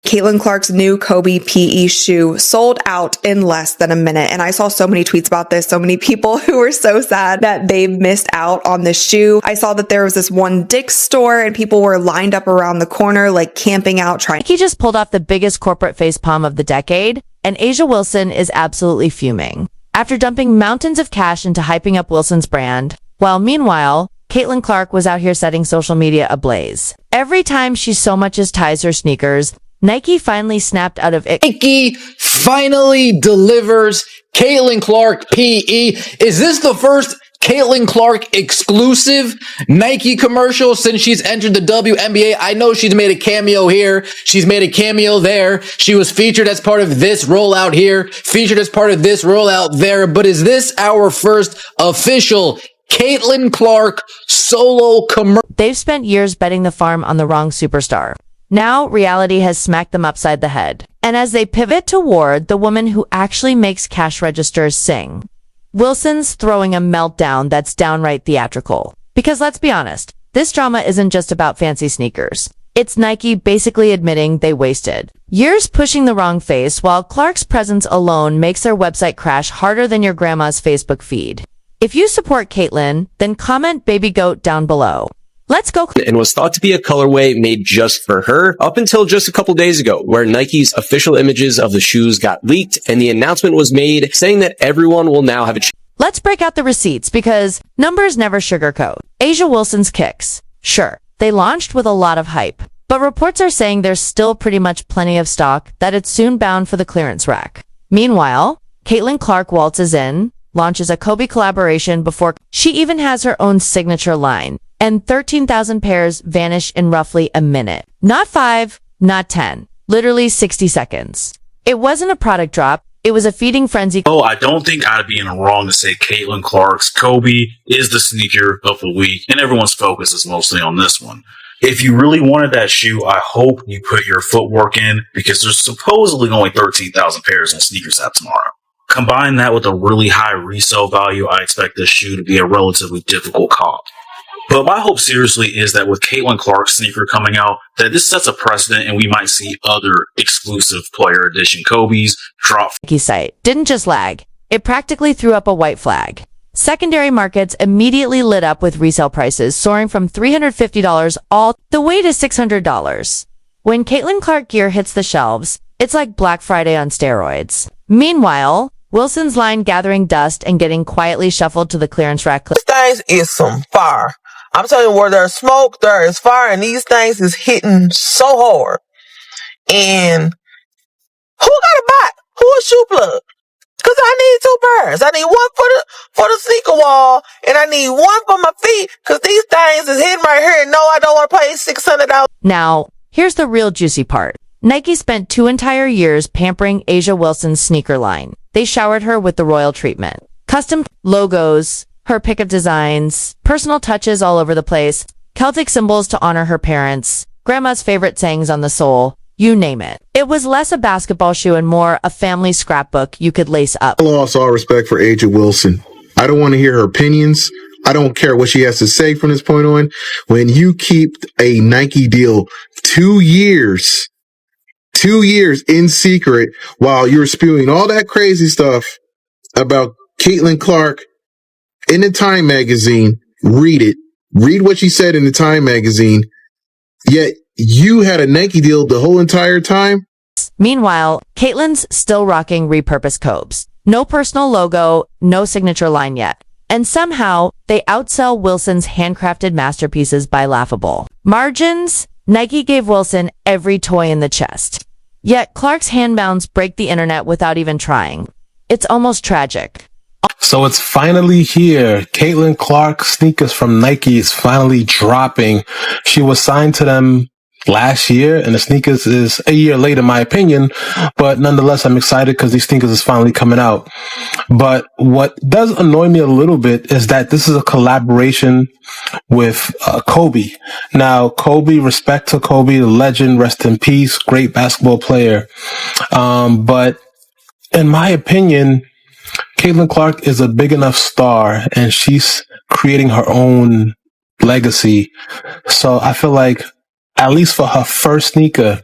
CaitlinClark's new Kobe PE shoe sold out in less than a minute. And I saw so many tweets about this, so many people who were so sad that they missed out on this shoe. I saw that there was this one Dick's store and people were lined up around the corner, like camping out, trying. He just pulled off the biggest corporate facepalm of the decade, and AJaWilson is absolutely fuming. After dumping mountains of cash into hyping up Wilson's brand, while meanwhile, CaitlinClark was out here setting social media ablaze. Every time she so much as ties her sneakers, Nike finally snapped out of it. Nike finally delivers CaitlinClark PE. Is this the first CaitlinClark exclusive Nike commercial since she's entered the WNBA? I know she's made a cameo here. She's made a cameo there. She was featured as part of this rollout here, featured as part of this rollout there. But is this our first official CaitlinClark solo commercial? They've spent years betting the farm on the wrong superstar. Now reality has smacked them upside the head. And as they pivot toward the woman who actually makes cash registers sing, Wilson's throwing a meltdown that's downright theatrical. Because let's be honest, this drama isn't just about fancy sneakers. It's Nike basically admitting they wasted years pushing the wrong face, while Clark's presence alone makes their website crash harder than your grandma's Facebook feed. If you support Caitlin, then comment baby goat down below. Let's go. And was thought to be a colorway made just for her up until just a couple days ago, where Nike's official images of the shoes got leaked and the announcement was made saying that everyone will now have a Let's break out the receipts, because numbers never sugarcoat. AJaWilson's kicks. Sure, they launched with a lot of hype, but reports are saying there's still pretty much plenty of stock, that it's soon bound for the clearance rack. Meanwhile, CaitlinClark waltzes in, launches a Kobe collaboration before she even has her own signature line, and 13,000 pairs vanish in roughly a minute. Not 5, not 10, literally 60 seconds. It wasn't a product drop, it was a feeding frenzy. Oh, I don't think I'd be in the wrong to say CaitlinClark's Kobe is the sneaker of the week, and everyone's focus is mostly on this one. If you really wanted that shoe, I hope you put your footwork in, because there's supposedly only 13,000 pairs on Sneakers App tomorrow. Combine that with a really high resale value, I expect this shoe to be a relatively difficult comp. But my hope seriously is that with CaitlinClark's sneaker coming out, that this sets a precedent and we might see other exclusive player edition Kobe's drop. Nike site didn't just lag, it practically threw up a white flag. Secondary markets immediately lit up with resale prices soaring from $350 all the way to $600. When CaitlinClark gear hits the shelves, it's like Black Friday on steroids. Meanwhile, Wilson's line gathering dust and getting quietly shuffled to the clearance rack. These things is some fire. I'm telling you, where there's smoke, there is fire, and these things is hitting so hard. And who got a bot? Who a shoe plug? Because I need 2 pairs. I need one for the sneaker wall, and I need one for my feet, because these things is hitting right here, and no, I don't want to pay $600. Now, here's the real juicy part. Nike spent 2 entire years pampering AJaWilson's sneaker line. They showered her with the royal treatment. Custom logos, her pickup designs, personal touches all over the place, Celtic symbols to honor her parents, grandma's favorite sayings on the sole, you name it. It was less a basketball shoe and more a family scrapbook you could lace up. I lost all respect for AJaWilson. I don't want to hear her opinions. I don't care what she has to say from this point on. When you keep a Nike deal 2 years in secret while you're spewing all that crazy stuff about CaitlinClark in the Time magazine, read what she said in the Time magazine, yet you had a Nike deal the whole entire time. Meanwhile, Caitlin's still rocking repurposed Cobes. No personal logo, no signature line yet. And somehow, they outsell Wilson's handcrafted masterpieces by laughable margins. Nike gave Wilson every toy in the chest. Yet Clark's handmounts break the internet without even trying. It's almost tragic. So it's finally here. CaitlinClark sneakers from Nike is finally dropping. She was signed to them last year, and the sneakers is a year late in my opinion, but nonetheless, I'm excited because these sneakers is finally coming out. But what does annoy me a little bit is that this is a collaboration with Kobe. Now, Kobe, respect to Kobe, the legend, rest in peace, great basketball player. But in my opinion, CaitlinClark is a big enough star and she's creating her own legacy. So I feel like, at least for her first sneaker,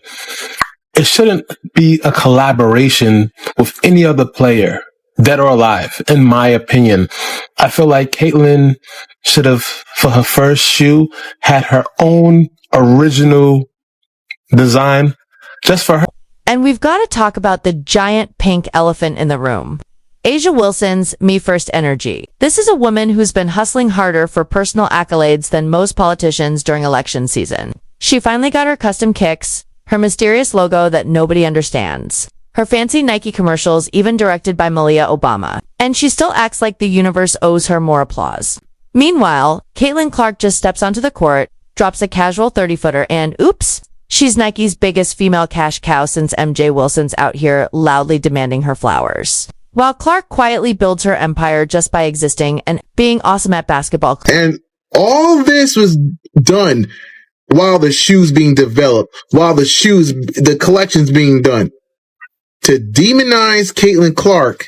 it shouldn't be a collaboration with any other player, dead or alive, in my opinion. I feel like Caitlyn should have, for her first shoe, had her own original design just for her. And we've got to talk about the giant pink elephant in the room. AJaWilson's Me First energy. This is a woman who's been hustling harder for personal accolades than most politicians during election season. She finally got her custom kicks, her mysterious logo that nobody understands, her fancy Nike commercials even directed by Malia Obama, and she still acts like the universe owes her more applause. Meanwhile, CaitlinClark just steps onto the court, drops a casual 30-footer, and oops, she's Nike's biggest female cash cow since AJaWilson's out here loudly demanding her flowers. While Clark quietly builds her empire just by existing and being awesome at basketball. And all this was done while the shoe's being developed, while the collection's being done. To demonize CaitlinClark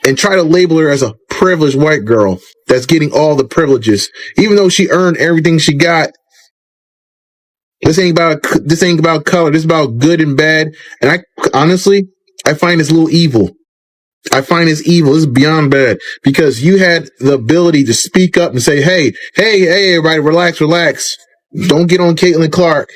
and try to label her as a privileged white girl that's getting all the privileges, even though she earned everything she got. This ain't about color. This is about good and bad. And I find this a little evil. I find this evil. This is beyond bad, because you had the ability to speak up and say, hey, everybody, relax. Don't get on CaitlinClark.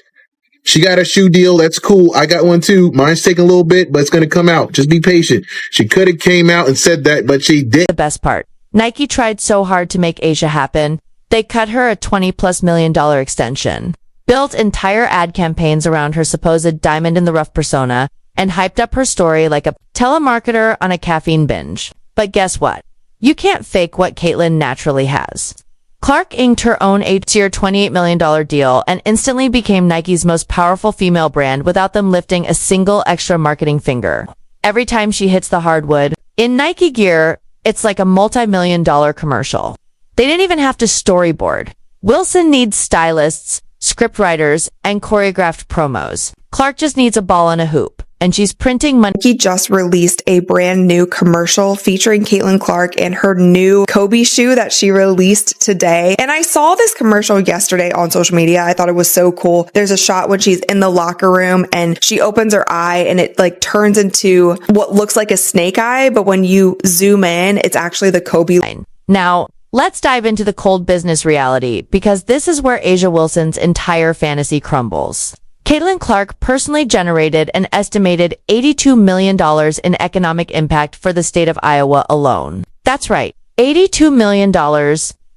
She got a shoe deal. That's cool. I got one too. Mine's taking a little bit, but it's going to come out. Just be patient. She could have came out and said that, but she didn't. The best part, Nike tried so hard to make Asia happen. They cut her a $20+ million extension, built entire ad campaigns around her supposed diamond in the rough persona, and hyped up her story like a telemarketer on a caffeine binge. But guess what? You can't fake what Caitlyn naturally has. Clark inked her own 8-year, $28 million deal and instantly became Nike's most powerful female brand without them lifting a single extra marketing finger. Every time she hits the hardwood, in Nike gear, it's like a multi-million-dollar commercial. They didn't even have to storyboard. Wilson needs stylists, scriptwriters, and choreographed promos. Clark just needs a ball and a hoop. And she's printing money. Nike just released a brand new commercial featuring CaitlinClark and her new Kobe shoe that she released today. And I saw this commercial yesterday on social media. I thought it was so cool. There's a shot when she's in the locker room and she opens her eye and it like turns into what looks like a snake eye. But when you zoom in, it's actually the Kobe line. Now, let's dive into the cold business reality, because this is where AJaWilson's entire fantasy crumbles. CaitlinClark personally generated an estimated $82 million in economic impact for the state of Iowa alone. That's right, $82 million,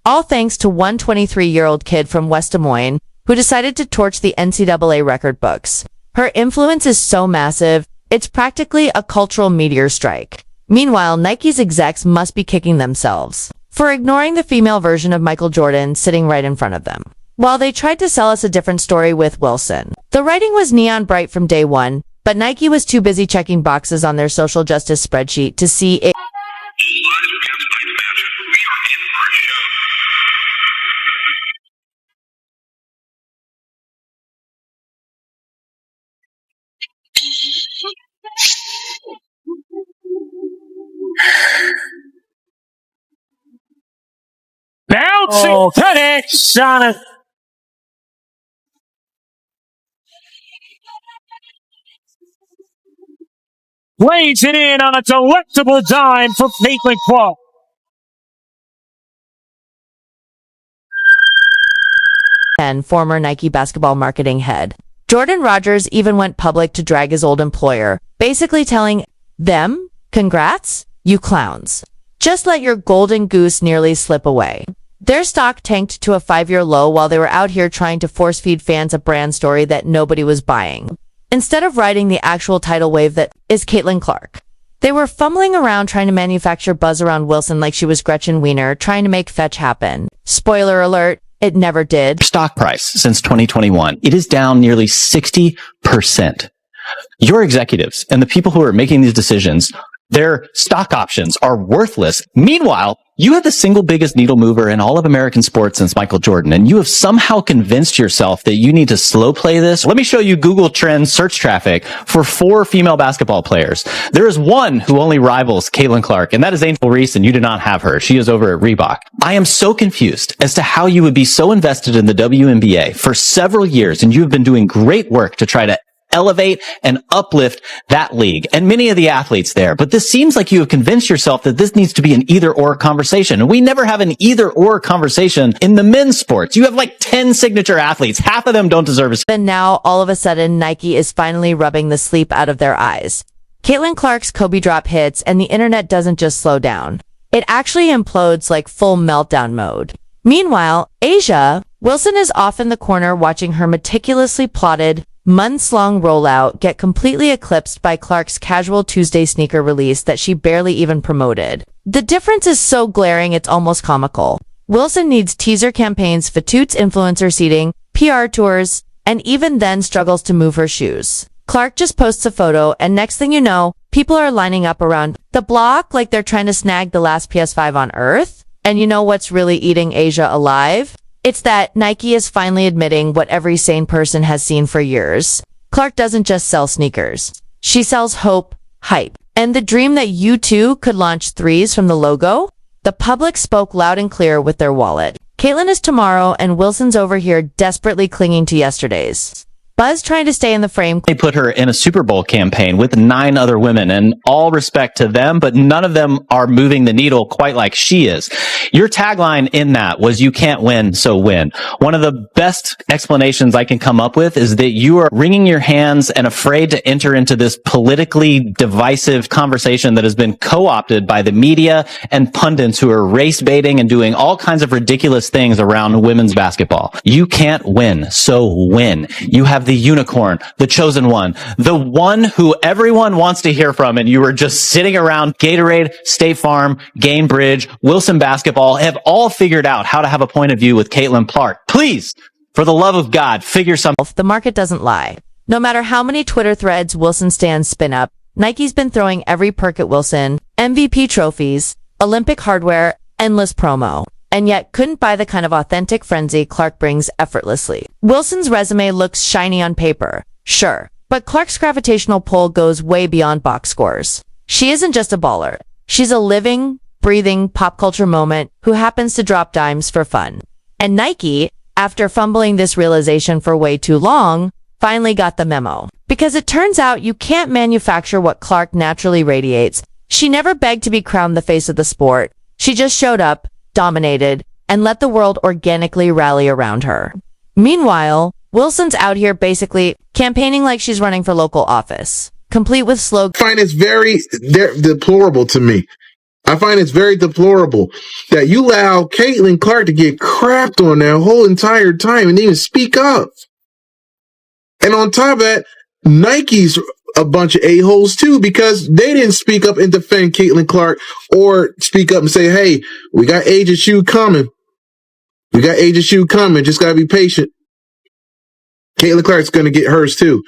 all thanks to one 23-year-old kid from West Des Moines who decided to torch the NCAA record books. Her influence is so massive, it's practically a cultural meteor strike. Meanwhile, Nike's execs must be kicking themselves for ignoring the female version of Michael Jordan sitting right in front of them, while they tried to sell us a different story with Wilson. The writing was neon bright from day one, but Nike was too busy checking boxes on their social justice spreadsheet to see it. Bouncing today, Sonic. Lays it in on a delectable dime for CaitlinClark. And former Nike basketball marketing head Jordan Rodgers even went public to drag his old employer, basically telling them, "Congrats, you clowns. Just let your golden goose nearly slip away." Their stock tanked to a 5-year low while they were out here trying to force-feed fans a brand story that nobody was buying, instead of riding the actual tidal wave that is CaitlinClark. They were fumbling around trying to manufacture buzz around Wilson like she was Gretchen Wiener, trying to make fetch happen. Spoiler alert, it never did. Stock price since 2021, it is down nearly 60%. Your executives and the people who are making these decisions, their stock options are worthless. Meanwhile, you have the single biggest needle mover in all of American sports since Michael Jordan, and you have somehow convinced yourself that you need to slow play this. Let me show you Google Trends search traffic for 4 female basketball players. There is one who only rivals CaitlinClark, and that is Angel Reese, and you do not have her. She is over at Reebok. I am so confused as to how you would be so invested in the WNBA for several years, and you have been doing great work to try to elevate and uplift that league and many of the athletes there. But this seems like you have convinced yourself that this needs to be an either-or conversation. And we never have an either-or conversation in the men's sports. You have like 10 signature athletes. Half of them don't deserve a... And now, all of a sudden, Nike is finally rubbing the sleep out of their eyes. CaitlinClark's Kobe drop hits, and the internet doesn't just slow down. It actually implodes like full meltdown mode. Meanwhile, AJaWilson is off in the corner watching her meticulously plotted, months-long rollout get completely eclipsed by Clark's casual Tuesday sneaker release that she barely even promoted. The difference is so glaring it's almost comical. Wilson needs teaser campaigns, Fatoots influencer seating, PR tours, and even then struggles to move her shoes. Clark just posts a photo, and next thing you know, people are lining up around the block like they're trying to snag the last PS5 on Earth. And you know what's really eating Asia alive? It's that Nike is finally admitting what every sane person has seen for years. Clark doesn't just sell sneakers. She sells hope, hype, and the dream that you too could launch threes from the logo. The public spoke loud and clear with their wallet. Caitlin is tomorrow, and Wilson's over here desperately clinging to yesterday's. Buzz trying to stay in the frame. They put her in a Super Bowl campaign with 9 other women, and all respect to them, but none of them are moving the needle quite like she is. Your tagline in that was, "You can't win, so win." One of the best explanations I can come up with is that you are wringing your hands and afraid to enter into this politically divisive conversation that has been co-opted by the media and pundits who are race baiting and doing all kinds of ridiculous things around women's basketball. You can't win, so win. You have the unicorn, the chosen one, the one who everyone wants to hear from, and you were just sitting around. Gatorade, State Farm, Gainbridge, Wilson Basketball have all figured out how to have a point of view with CaitlinClark. Please, for the love of God, figure something. The market doesn't lie. No matter how many Twitter threads Wilson stands spin up, Nike's been throwing every perk at Wilson, MVP trophies, Olympic hardware, endless promo. And yet couldn't buy the kind of authentic frenzy Clark brings effortlessly. Wilson's resume looks shiny on paper, sure, but Clark's gravitational pull goes way beyond box scores. She isn't just a baller. She's a living, breathing pop culture moment who happens to drop dimes for fun. And Nike, after fumbling this realization for way too long, finally got the memo. Because it turns out you can't manufacture what Clark naturally radiates. She never begged to be crowned the face of the sport. She just showed up, dominated, and let the world organically rally around her. Meanwhile, Wilson's out here basically campaigning like she's running for local office, complete with slogans. I find it's very deplorable to me. I find it's very deplorable that you allow CaitlinClark to get crapped on that whole entire time and even speak up. And on top of that, Nike's a bunch of a-holes too, because they didn't speak up and defend CaitlinClark or speak up and say, hey, we got AJ's shoe coming. We got AJ's shoe coming. Just gotta be patient. CaitlinClark's gonna get hers too.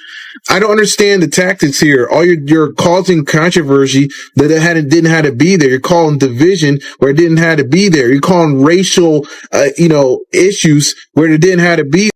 I don't understand the tactics here. All you're causing controversy that didn't have to be there. You're calling division where it didn't have to be there. You're calling racial, issues where it didn't have to be.